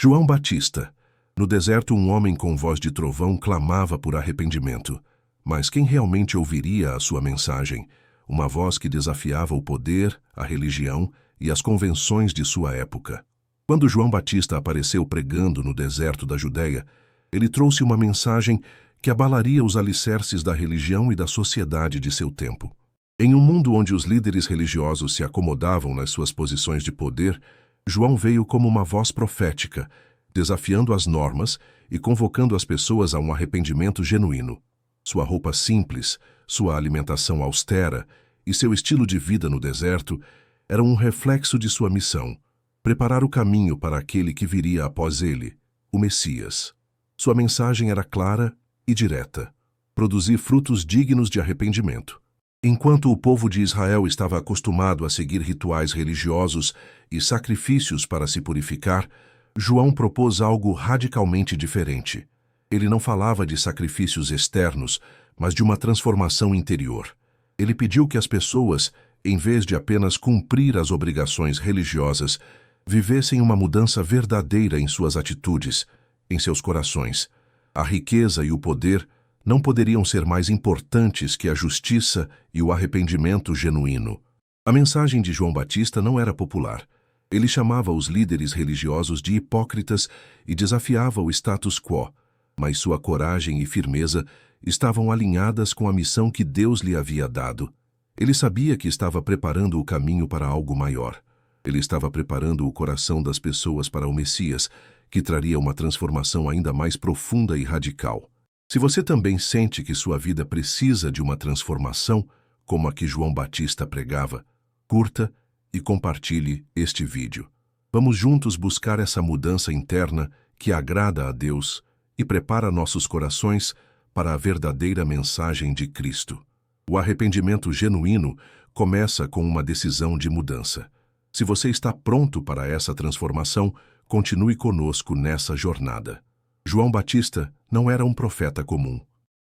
João Batista. No deserto, um homem com voz de trovão clamava por arrependimento. Mas quem realmente ouviria a sua mensagem? Uma voz que desafiava o poder, a religião e as convenções de sua época. Quando João Batista apareceu pregando no deserto da Judéia, ele trouxe uma mensagem que abalaria os alicerces da religião e da sociedade de seu tempo. Em um mundo onde os líderes religiosos se acomodavam nas suas posições de poder, João veio como uma voz profética, desafiando as normas e convocando as pessoas a um arrependimento genuíno. Sua roupa simples, sua alimentação austera e seu estilo de vida no deserto eram um reflexo de sua missão: preparar o caminho para aquele que viria após ele, o Messias. Sua mensagem era clara e direta: produzir frutos dignos de arrependimento. Enquanto o povo de Israel estava acostumado a seguir rituais religiosos e sacrifícios para se purificar, João propôs algo radicalmente diferente. Ele não falava de sacrifícios externos, mas de uma transformação interior. Ele pediu que as pessoas, em vez de apenas cumprir as obrigações religiosas, vivessem uma mudança verdadeira em suas atitudes, em seus corações. A riqueza e o poder não poderiam ser mais importantes que a justiça e o arrependimento genuíno. A mensagem de João Batista não era popular. Ele chamava os líderes religiosos de hipócritas e desafiava o status quo, mas sua coragem e firmeza estavam alinhadas com a missão que Deus lhe havia dado. Ele sabia que estava preparando o caminho para algo maior. Ele estava preparando o coração das pessoas para o Messias, que traria uma transformação ainda mais profunda e radical. Se você também sente que sua vida precisa de uma transformação, como a que João Batista pregava, curta e compartilhe este vídeo. Vamos juntos buscar essa mudança interna que agrada a Deus e prepara nossos corações para a verdadeira mensagem de Cristo. O arrependimento genuíno começa com uma decisão de mudança. Se você está pronto para essa transformação, continue conosco nessa jornada. João Batista não era um profeta comum.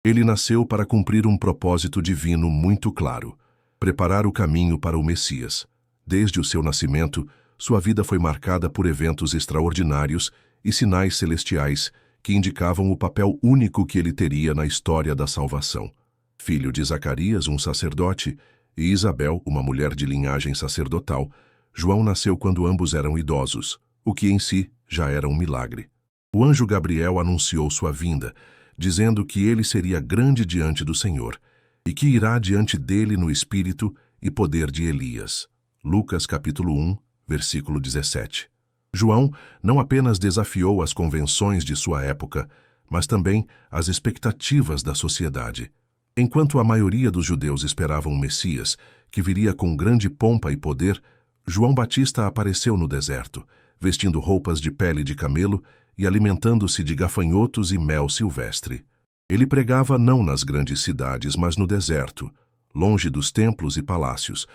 Ele nasceu para cumprir um propósito divino muito claro: preparar o caminho para o Messias. Desde o seu nascimento, sua vida foi marcada por eventos extraordinários e sinais celestiais que indicavam o papel único que ele teria na história da salvação. Filho de Zacarias, um sacerdote, e Isabel, uma mulher de linhagem sacerdotal, João nasceu quando ambos eram idosos, o que em si já era um milagre. O anjo Gabriel anunciou sua vinda, dizendo que ele seria grande diante do Senhor e que irá diante dele no espírito e poder de Elias. Lucas capítulo 1, versículo 17. João não apenas desafiou as convenções de sua época, mas também as expectativas da sociedade. Enquanto a maioria dos judeus esperavam um Messias, que viria com grande pompa e poder, João Batista apareceu no deserto, vestindo roupas de pele de camelo e alimentando-se de gafanhotos e mel silvestre. Ele pregava não nas grandes cidades, mas no deserto, longe dos templos e palácios,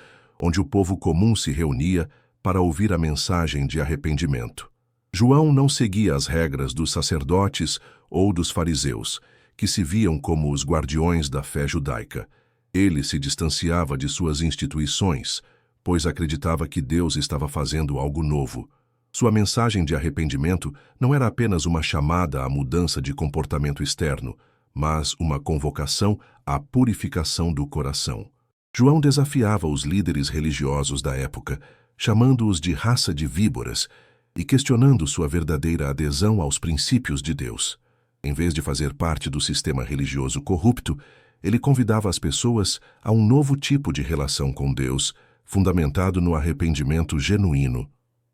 onde o povo comum se reunia para ouvir a mensagem de arrependimento. João não seguia as regras dos sacerdotes ou dos fariseus, que se viam como os guardiões da fé judaica. Ele se distanciava de suas instituições, pois acreditava que Deus estava fazendo algo novo. Sua mensagem de arrependimento não era apenas uma chamada à mudança de comportamento externo, mas uma convocação à purificação do coração. João desafiava os líderes religiosos da época, chamando-os de raça de víboras e questionando sua verdadeira adesão aos princípios de Deus. Em vez de fazer parte do sistema religioso corrupto, ele convidava as pessoas a um novo tipo de relação com Deus, fundamentado no arrependimento genuíno.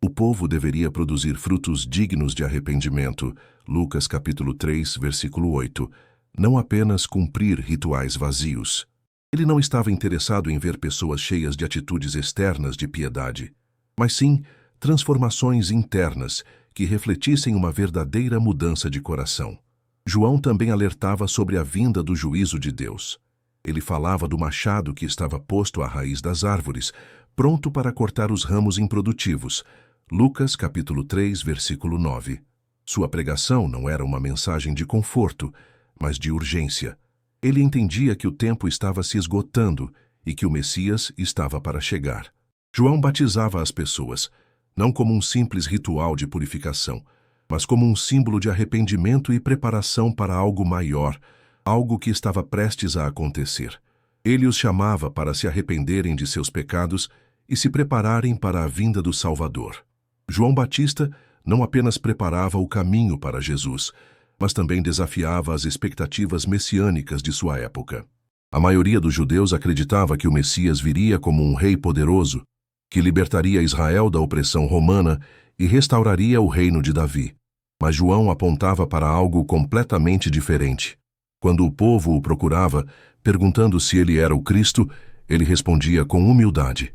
O povo deveria produzir frutos dignos de arrependimento, Lucas capítulo 3, versículo 8, não apenas cumprir rituais vazios. Ele não estava interessado em ver pessoas cheias de atitudes externas de piedade, mas sim transformações internas que refletissem uma verdadeira mudança de coração. João também alertava sobre a vinda do juízo de Deus. Ele falava do machado que estava posto à raiz das árvores, pronto para cortar os ramos improdutivos, Lucas capítulo 3, versículo 9. Sua pregação não era uma mensagem de conforto, mas de urgência. Ele entendia que o tempo estava se esgotando e que o Messias estava para chegar. João batizava as pessoas, não como um simples ritual de purificação, mas como um símbolo de arrependimento e preparação para algo maior, algo que estava prestes a acontecer. Ele os chamava para se arrependerem de seus pecados e se prepararem para a vinda do Salvador. João Batista não apenas preparava o caminho para Jesus, mas também desafiava as expectativas messiânicas de sua época. A maioria dos judeus acreditava que o Messias viria como um rei poderoso, que libertaria Israel da opressão romana e restauraria o reino de Davi. Mas João apontava para algo completamente diferente. Quando o povo o procurava, perguntando se ele era o Cristo, ele respondia com humildade: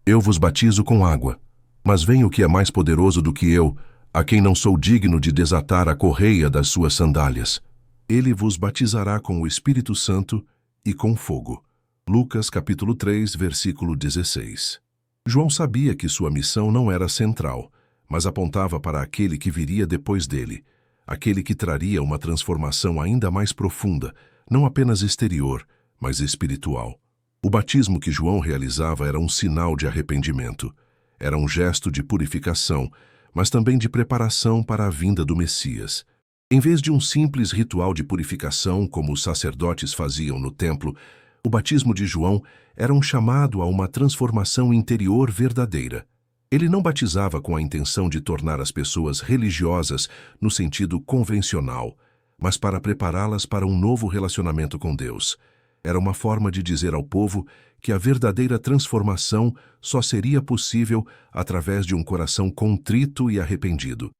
Eu vos batizo com água, mas vem o que é mais poderoso do que eu, a quem não sou digno de desatar a correia das suas sandálias. Ele vos batizará com o Espírito Santo e com fogo. Lucas capítulo 3, versículo 16. João sabia que sua missão não era central, mas apontava para aquele que viria depois dele, aquele que traria uma transformação ainda mais profunda, não apenas exterior, mas espiritual. O batismo que João realizava era um sinal de arrependimento. Era um gesto de purificação, mas também de preparação para a vinda do Messias. Em vez de um simples ritual de purificação, como os sacerdotes faziam no templo, o batismo de João era um chamado a uma transformação interior verdadeira. Ele não batizava com a intenção de tornar as pessoas religiosas no sentido convencional, mas para prepará-las para um novo relacionamento com Deus. Era uma forma de dizer ao povo que a verdadeira transformação só seria possível através de um coração contrito e arrependido.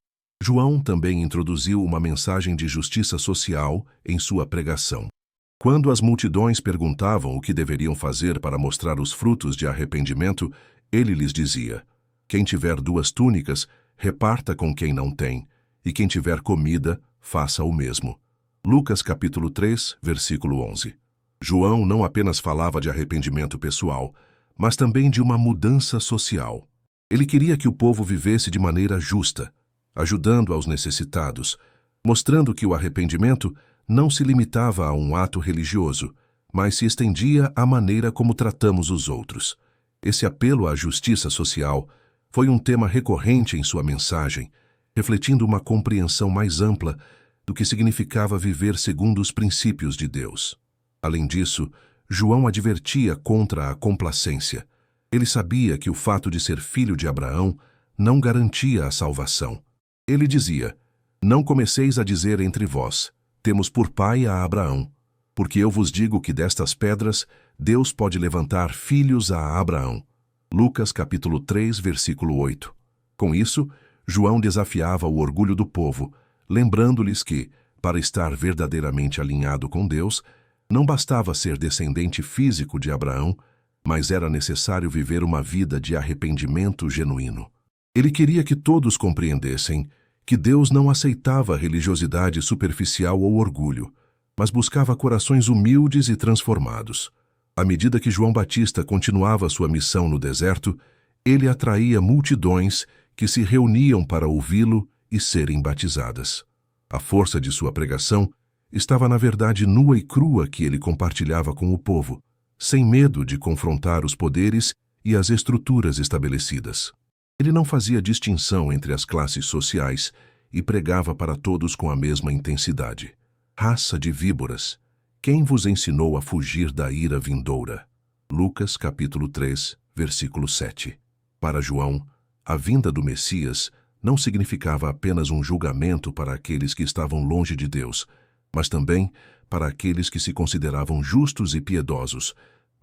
João também introduziu uma mensagem de justiça social em sua pregação. Quando as multidões perguntavam o que deveriam fazer para mostrar os frutos de arrependimento, ele lhes dizia: Quem tiver 2 túnicas, reparta com quem não tem, e quem tiver comida, faça o mesmo. Lucas capítulo 3, versículo 11. João não apenas falava de arrependimento pessoal, mas também de uma mudança social. Ele queria que o povo vivesse de maneira justa, ajudando aos necessitados, mostrando que o arrependimento não se limitava a um ato religioso, mas se estendia à maneira como tratamos os outros. Esse apelo à justiça social foi um tema recorrente em sua mensagem, refletindo uma compreensão mais ampla do que significava viver segundo os princípios de Deus. Além disso, João advertia contra a complacência. Ele sabia que o fato de ser filho de Abraão não garantia a salvação. Ele dizia: Não comeceis a dizer entre vós: Temos por pai a Abraão, porque eu vos digo que destas pedras Deus pode levantar filhos a Abraão. Lucas capítulo 3, versículo 8. Com isso, João desafiava o orgulho do povo, lembrando-lhes que, para estar verdadeiramente alinhado com Deus, não bastava ser descendente físico de Abraão, mas era necessário viver uma vida de arrependimento genuíno. Ele queria que todos compreendessem que Deus não aceitava a religiosidade superficial ou orgulho, mas buscava corações humildes e transformados. À medida que João Batista continuava sua missão no deserto, ele atraía multidões que se reuniam para ouvi-lo e serem batizadas. A força de sua pregação estava na verdade nua e crua que ele compartilhava com o povo, sem medo de confrontar os poderes e as estruturas estabelecidas. Ele não fazia distinção entre as classes sociais e pregava para todos com a mesma intensidade. Raça de víboras, quem vos ensinou a fugir da ira vindoura? Lucas capítulo 3, versículo 7. Para João, a vinda do Messias não significava apenas um julgamento para aqueles que estavam longe de Deus, mas também para aqueles que se consideravam justos e piedosos,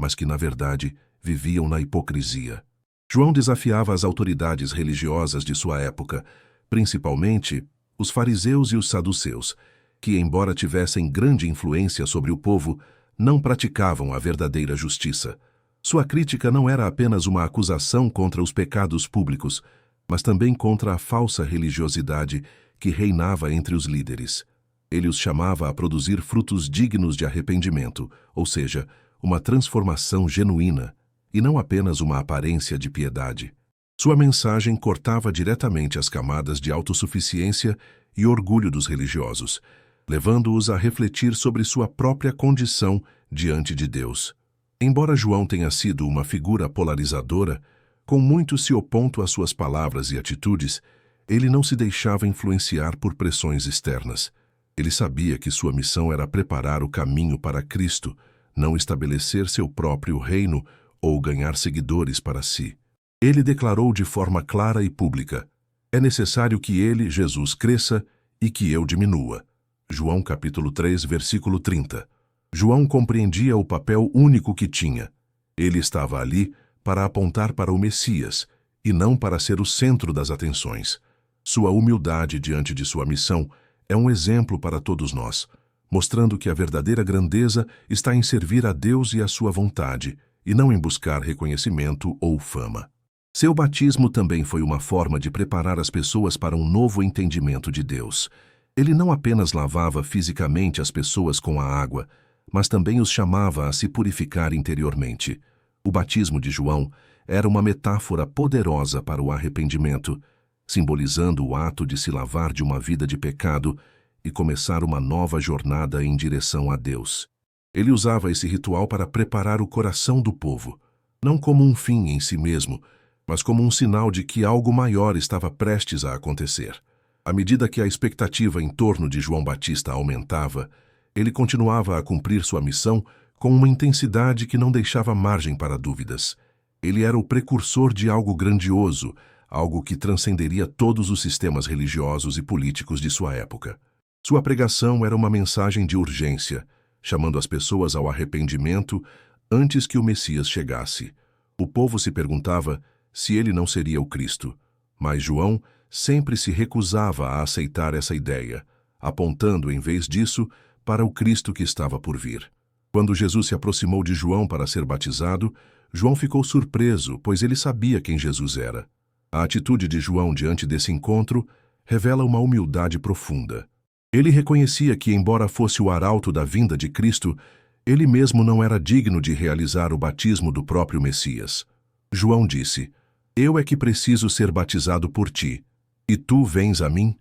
mas que, na verdade, viviam na hipocrisia. João desafiava as autoridades religiosas de sua época, principalmente os fariseus e os saduceus, que, embora tivessem grande influência sobre o povo, não praticavam a verdadeira justiça. Sua crítica não era apenas uma acusação contra os pecados públicos, mas também contra a falsa religiosidade que reinava entre os líderes. Ele os chamava a produzir frutos dignos de arrependimento, ou seja, uma transformação genuína, e não apenas uma aparência de piedade. Sua mensagem cortava diretamente as camadas de autossuficiência e orgulho dos religiosos, levando-os a refletir sobre sua própria condição diante de Deus. Embora João tenha sido uma figura polarizadora, com muitos se opondo às suas palavras e atitudes, Ele não se deixava influenciar por pressões externas. Ele sabia que sua missão era preparar o caminho para Cristo, não estabelecer seu próprio reino ou ganhar seguidores para si. Ele declarou de forma clara e pública: é necessário que ele, Jesus, cresça e que eu diminua. João capítulo 3, versículo 30. João compreendia o papel único que tinha. Ele estava ali para apontar para o Messias e não para ser o centro das atenções. Sua humildade diante de sua missão é um exemplo para todos nós, mostrando que a verdadeira grandeza está em servir a Deus e a sua vontade, e não em buscar reconhecimento ou fama. Seu batismo também foi uma forma de preparar as pessoas para um novo entendimento de Deus. Ele não apenas lavava fisicamente as pessoas com a água, mas também os chamava a se purificar interiormente. O batismo de João era uma metáfora poderosa para o arrependimento, simbolizando o ato de se lavar de uma vida de pecado e começar uma nova jornada em direção a Deus. Ele usava esse ritual para preparar o coração do povo, não como um fim em si mesmo, mas como um sinal de que algo maior estava prestes a acontecer. À medida que a expectativa em torno de João Batista aumentava, ele continuava a cumprir sua missão com uma intensidade que não deixava margem para dúvidas. Ele era o precursor de algo grandioso, algo que transcenderia todos os sistemas religiosos e políticos de sua época. Sua pregação era uma mensagem de urgência, chamando as pessoas ao arrependimento antes que o Messias chegasse. O povo se perguntava se ele não seria o Cristo, mas João sempre se recusava a aceitar essa ideia, apontando, em vez disso, para o Cristo que estava por vir. Quando Jesus se aproximou de João para ser batizado, João ficou surpreso, pois ele sabia quem Jesus era. A atitude de João diante desse encontro revela uma humildade profunda. Ele reconhecia que, embora fosse o arauto da vinda de Cristo, ele mesmo não era digno de realizar o batismo do próprio Messias. João disse: eu é que preciso ser batizado por ti, e tu vens a mim?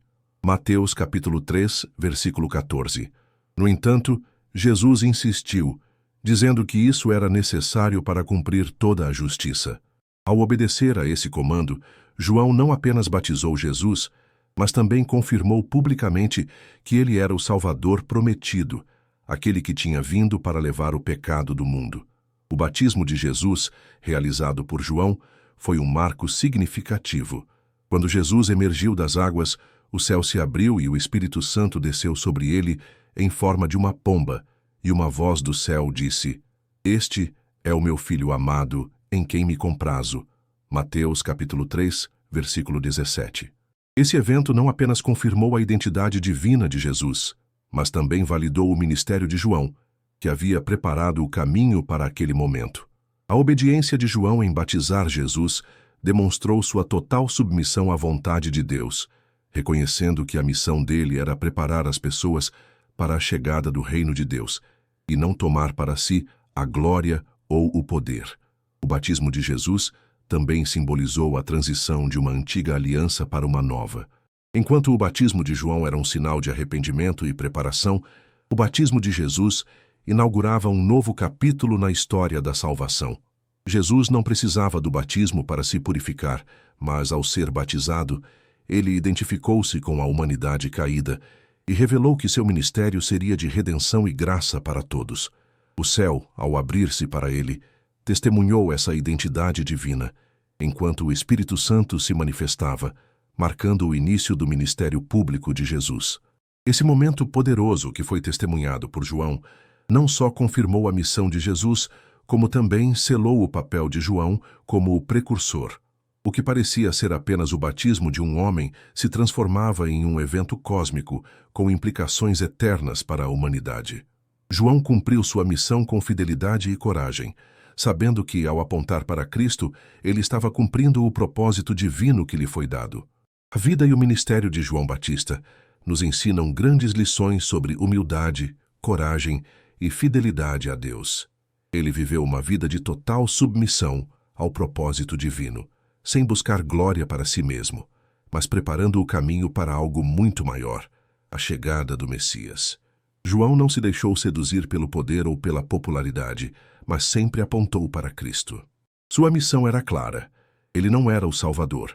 Mateus capítulo 3, versículo 14. No entanto, Jesus insistiu, dizendo que isso era necessário para cumprir toda a justiça. Ao obedecer a esse comando, João não apenas batizou Jesus, mas também confirmou publicamente que ele era o Salvador prometido, aquele que tinha vindo para levar o pecado do mundo. O batismo de Jesus, realizado por João, foi um marco significativo. Quando Jesus emergiu das águas, o céu se abriu e o Espírito Santo desceu sobre ele em forma de uma pomba, e uma voz do céu disse: este é o meu Filho amado, em quem me comprazo. Mateus capítulo 3, versículo 17. Esse evento não apenas confirmou a identidade divina de Jesus, mas também validou o ministério de João, que havia preparado o caminho para aquele momento. A obediência de João em batizar Jesus demonstrou sua total submissão à vontade de Deus, reconhecendo que a missão dele era preparar as pessoas para a chegada do reino de Deus e não tomar para si a glória ou o poder. O batismo de Jesus também simbolizou a transição de uma antiga aliança para uma nova. Enquanto o batismo de João era um sinal de arrependimento e preparação, o batismo de Jesus inaugurava um novo capítulo na história da salvação. Jesus não precisava do batismo para se purificar, mas ao ser batizado, ele identificou-se com a humanidade caída e revelou que seu ministério seria de redenção e graça para todos. O céu, ao abrir-se para ele, testemunhou essa identidade divina, enquanto o Espírito Santo se manifestava, marcando o início do ministério público de Jesus. Esse momento poderoso que foi testemunhado por João não só confirmou a missão de Jesus, como também selou o papel de João como o precursor. O que parecia ser apenas o batismo de um homem se transformava em um evento cósmico, com implicações eternas para a humanidade. João cumpriu sua missão com fidelidade e coragem, sabendo que, ao apontar para Cristo, ele estava cumprindo o propósito divino que lhe foi dado. A vida e o ministério de João Batista nos ensinam grandes lições sobre humildade, coragem e fidelidade a Deus. Ele viveu uma vida de total submissão ao propósito divino, sem buscar glória para si mesmo, mas preparando o caminho para algo muito maior, a chegada do Messias. João não se deixou seduzir pelo poder ou pela popularidade, mas sempre apontou para Cristo. Sua missão era clara. Ele não era o Salvador,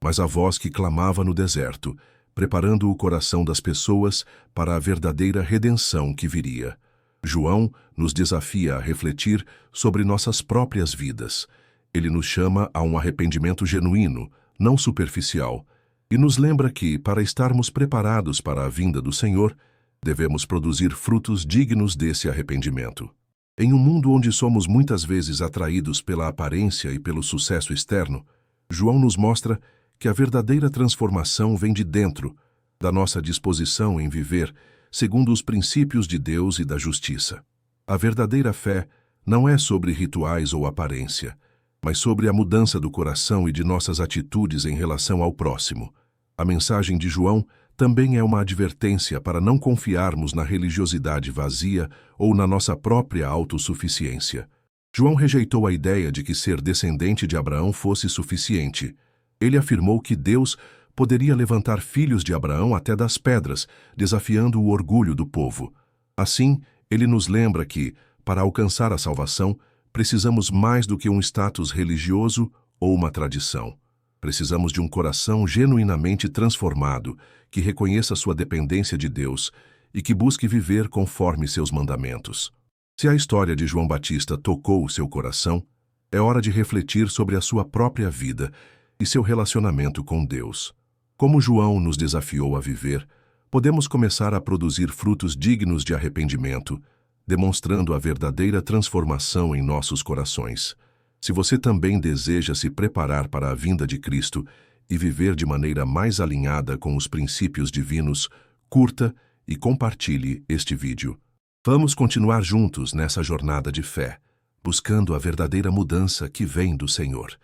mas a voz que clamava no deserto, preparando o coração das pessoas para a verdadeira redenção que viria. João nos desafia a refletir sobre nossas próprias vidas. Ele nos chama a um arrependimento genuíno, não superficial, e nos lembra que, para estarmos preparados para a vinda do Senhor, devemos produzir frutos dignos desse arrependimento. Em um mundo onde somos muitas vezes atraídos pela aparência e pelo sucesso externo, João nos mostra que a verdadeira transformação vem de dentro, da nossa disposição em viver segundo os princípios de Deus e da justiça. A verdadeira fé não é sobre rituais ou aparência, mas sobre a mudança do coração e de nossas atitudes em relação ao próximo. A mensagem de João também é uma advertência para não confiarmos na religiosidade vazia ou na nossa própria autossuficiência. João rejeitou a ideia de que ser descendente de Abraão fosse suficiente. Ele afirmou que Deus poderia levantar filhos de Abraão até das pedras, desafiando o orgulho do povo. Assim, ele nos lembra que, para alcançar a salvação, precisamos mais do que um status religioso ou uma tradição. Precisamos de um coração genuinamente transformado, que reconheça sua dependência de Deus e que busque viver conforme seus mandamentos. Se a história de João Batista tocou o seu coração, é hora de refletir sobre a sua própria vida e seu relacionamento com Deus. Como João nos desafiou a viver, podemos começar a produzir frutos dignos de arrependimento, demonstrando a verdadeira transformação em nossos corações. Se você também deseja se preparar para a vinda de Cristo e viver de maneira mais alinhada com os princípios divinos, curta e compartilhe este vídeo. Vamos continuar juntos nessa jornada de fé, buscando a verdadeira mudança que vem do Senhor.